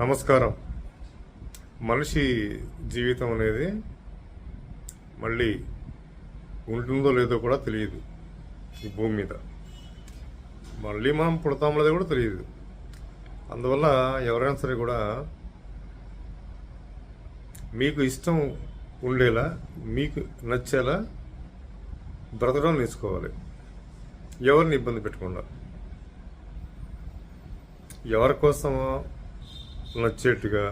నమస్కారం. మనిషి జీవితం అనేది మళ్ళీ ఉంటుందో లేదో కూడా తెలియదు. ఈ భూమి మీద మళ్ళీ మనం పుడతామో లేదో కూడా తెలియదు. అందువల్ల ఎవరైనా సరే కూడా మీకు ఇష్టం ఉండేలా, మీకు నచ్చేలా బ్రతకడం నేర్చుకోవాలి. ఎవరిని ఇబ్బంది పెట్టకుండా, ఎవరి కోసమో నచ్చేట్టుగా,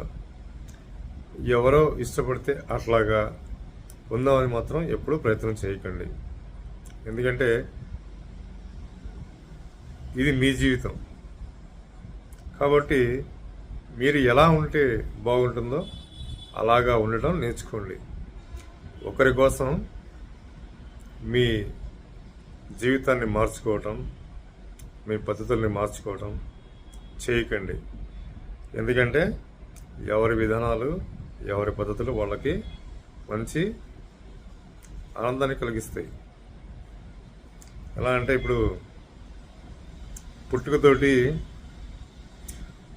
ఎవరో ఇష్టపడితే అట్లాగా ఉందామని మాత్రం ఎప్పుడూ ప్రయత్నం చేయకండి. ఎందుకంటే ఇది మీ జీవితం కాబట్టి మీరు ఎలా ఉంటే బాగుంటుందో అలాగా ఉండటం నేర్చుకోండి. ఒకరి కోసం మీ జీవితాన్ని మార్చుకోవటం, మీ పద్ధతుల్ని మార్చుకోవటం చేయకండి. ఎందుకంటే ఎవరి విధానాలు, ఎవరి పద్ధతులు వాళ్ళకి మంచి ఆనందాన్ని కలిగిస్తాయి. ఎలా అంటే ఇప్పుడు పుట్టుకతోటి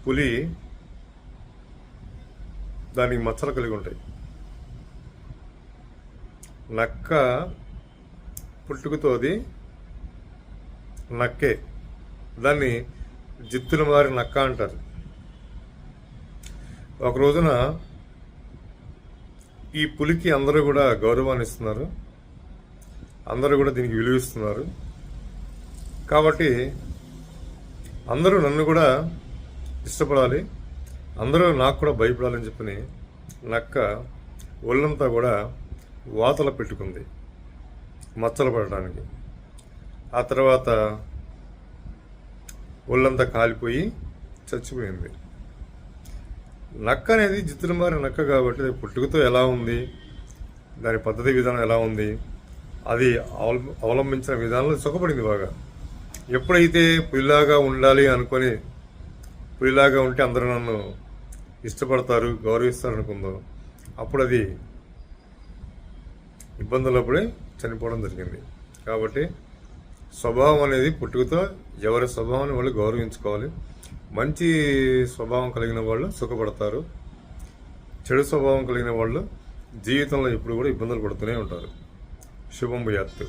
పులి దానికి మచ్చలు కలిగి ఉంటాయి. నక్క పుట్టుకతోది నక్కే, దాన్ని జిత్తుల మారి నక్క అంటారు. ఒక రోజున ఈ పులికి అందరూ కూడా గౌరవాన్ని ఇస్తున్నారు, అందరూ కూడా దీనికి విలువిస్తున్నారు. కాబట్టి అందరూ నన్ను కూడా ఇష్టపడాలి, అందరూ నాకు కూడా భయపడాలని చెప్పని నక్క ఒళ్ళంతా కూడా వాతలు పెట్టుకుంది మచ్చలు పడడానికి. ఆ తర్వాత ఒళ్ళంతా కాలిపోయి చచ్చిపోయింది. నక్క అనేది జిత్తులు మారిన నక్క కాబట్టి పుట్టుకతో ఎలా ఉంది, దాని పద్ధతి విధానం ఎలా ఉంది, అది అవలంబించిన విధానంలో సుఖపడింది బాగా. ఎప్పుడైతే పులిలాగా ఉండాలి అనుకొని, పులిలాగా ఉంటే అందరూ నన్ను ఇష్టపడతారు, గౌరవిస్తారు అనుకుందో, అప్పుడు అది ఇబ్బందులప్పుడే చనిపోవడం జరిగింది. కాబట్టి స్వభావం అనేది పుట్టుకతో ఎవరి స్వభావాన్ని వాళ్ళు గౌరవించుకోవాలి. మంచి స్వభావం కలిగిన వాళ్ళు సుఖపడతారు, చెడు స్వభావం కలిగిన వాళ్ళు జీవితంలో ఎప్పుడు కూడా ఇబ్బందులు పడుతూనే ఉంటారు. శుభం భూయాత్తు.